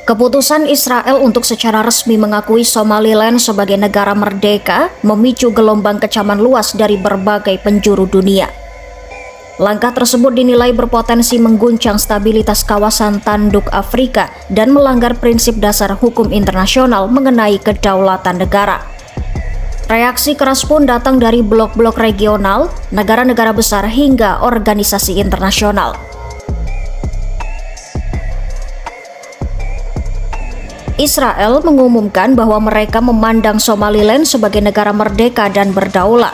Keputusan Israel untuk secara resmi mengakui Somaliland sebagai negara merdeka memicu gelombang kecaman luas dari berbagai penjuru dunia. Langkah tersebut dinilai berpotensi mengguncang stabilitas kawasan tanduk Afrika dan melanggar prinsip dasar hukum internasional mengenai kedaulatan negara. Reaksi keras pun datang dari blok-blok regional, negara-negara besar hingga organisasi internasional. Israel mengumumkan bahwa mereka memandang Somaliland sebagai negara merdeka dan berdaulat.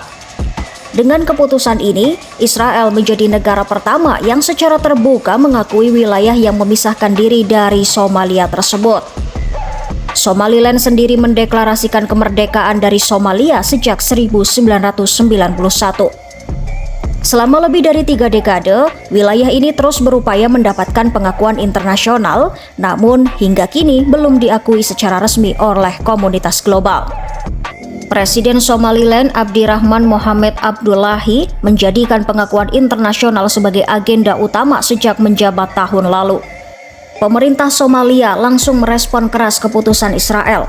Dengan keputusan ini, Israel menjadi negara pertama yang secara terbuka mengakui wilayah yang memisahkan diri dari Somalia tersebut. Somaliland sendiri mendeklarasikan kemerdekaan dari Somalia sejak 1991. Selama lebih dari 3 dekade, wilayah ini terus berupaya mendapatkan pengakuan internasional, namun hingga kini belum diakui secara resmi oleh komunitas global. Presiden Somaliland Abdirahman Mohamed Abdullahi menjadikan pengakuan internasional sebagai agenda utama sejak menjabat tahun lalu. Pemerintah Somalia langsung merespon keras keputusan Israel.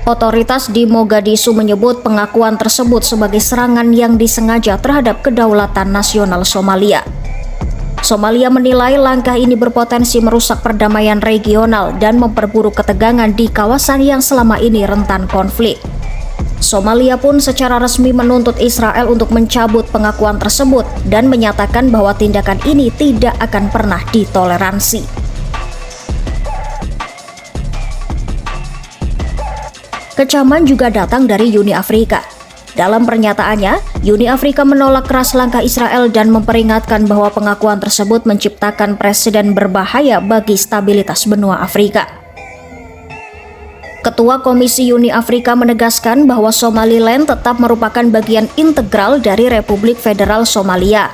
Otoritas di Mogadishu menyebut pengakuan tersebut sebagai serangan yang disengaja terhadap kedaulatan nasional Somalia. Somalia menilai langkah ini berpotensi merusak perdamaian regional dan memperburuk ketegangan di kawasan yang selama ini rentan konflik. Somalia pun secara resmi menuntut Israel untuk mencabut pengakuan tersebut dan menyatakan bahwa tindakan ini tidak akan pernah ditoleransi. Kecaman juga datang dari Uni Afrika. Dalam pernyataannya, Uni Afrika menolak keras langkah Israel dan memperingatkan bahwa pengakuan tersebut menciptakan presiden berbahaya bagi stabilitas benua Afrika. Ketua Komisi Uni Afrika menegaskan bahwa Somaliland tetap merupakan bagian integral dari Republik Federal Somalia.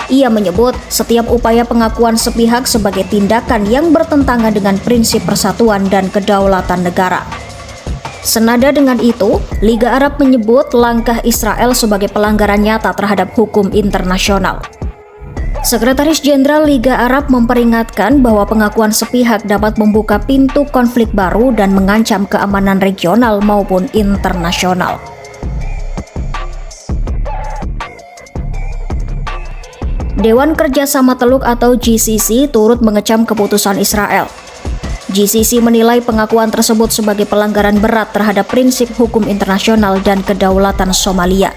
Ia menyebut setiap upaya pengakuan sepihak sebagai tindakan yang bertentangan dengan prinsip persatuan dan kedaulatan negara. Senada dengan itu, Liga Arab menyebut langkah Israel sebagai pelanggaran nyata terhadap hukum internasional. Sekretaris Jenderal Liga Arab memperingatkan bahwa pengakuan sepihak dapat membuka pintu konflik baru dan mengancam keamanan regional maupun internasional. Dewan Kerjasama Teluk atau GCC turut mengecam keputusan Israel. GCC menilai pengakuan tersebut sebagai pelanggaran berat terhadap prinsip hukum internasional dan kedaulatan Somalia.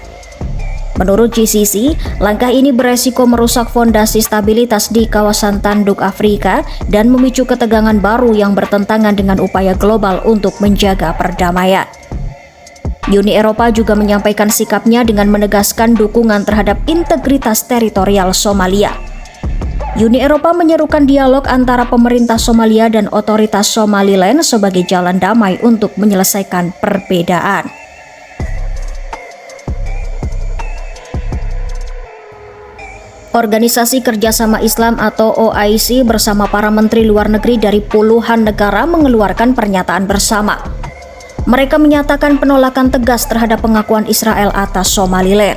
Menurut GCC, langkah ini beresiko merusak fondasi stabilitas di kawasan tanduk Afrika dan memicu ketegangan baru yang bertentangan dengan upaya global untuk menjaga perdamaian. Uni Eropa juga menyampaikan sikapnya dengan menegaskan dukungan terhadap integritas teritorial Somalia. Uni Eropa menyerukan dialog antara pemerintah Somalia dan otoritas Somaliland sebagai jalan damai untuk menyelesaikan perbedaan. Organisasi Kerjasama Islam atau OIC bersama para menteri luar negeri dari puluhan negara mengeluarkan pernyataan bersama. Mereka menyatakan penolakan tegas terhadap pengakuan Israel atas Somaliland.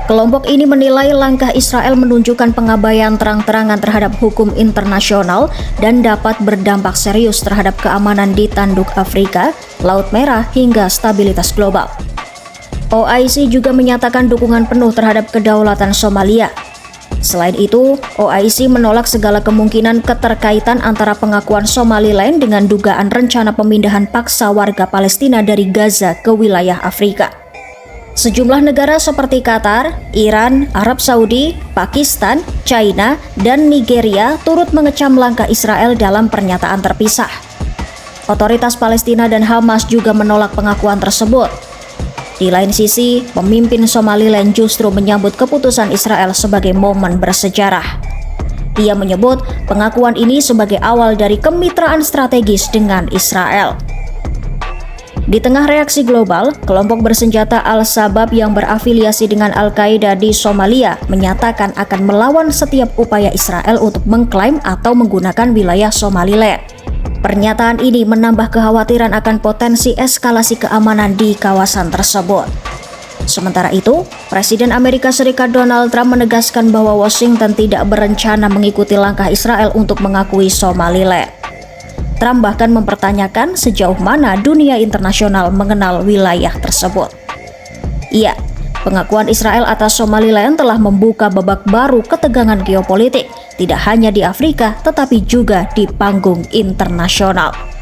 Kelompok ini menilai langkah Israel menunjukkan pengabaian terang-terangan terhadap hukum internasional dan dapat berdampak serius terhadap keamanan di tanduk Afrika, Laut Merah, hingga stabilitas global. OIC juga menyatakan dukungan penuh terhadap kedaulatan Somalia. Selain itu, OIC menolak segala kemungkinan keterkaitan antara pengakuan Somaliland dengan dugaan rencana pemindahan paksa warga Palestina dari Gaza ke wilayah Afrika. Sejumlah negara seperti Qatar, Iran, Arab Saudi, Pakistan, China, dan Nigeria turut mengecam langkah Israel dalam pernyataan terpisah. Otoritas Palestina dan Hamas juga menolak pengakuan tersebut. Di lain sisi, pemimpin Somaliland justru menyambut keputusan Israel sebagai momen bersejarah. Ia menyebut pengakuan ini sebagai awal dari kemitraan strategis dengan Israel. Di tengah reaksi global, kelompok bersenjata Al-Shabaab yang berafiliasi dengan Al-Qaeda di Somalia menyatakan akan melawan setiap upaya Israel untuk mengklaim atau menggunakan wilayah Somaliland. Pernyataan ini menambah kekhawatiran akan potensi eskalasi keamanan di kawasan tersebut. Sementara itu, Presiden Amerika Serikat Donald Trump menegaskan bahwa Washington tidak berencana mengikuti langkah Israel untuk mengakui Somaliland. Trump bahkan mempertanyakan sejauh mana dunia internasional mengenal wilayah tersebut. Iya, pengakuan Israel atas Somaliland telah membuka babak baru ketegangan geopolitik, tidak hanya di Afrika tetapi juga di panggung internasional.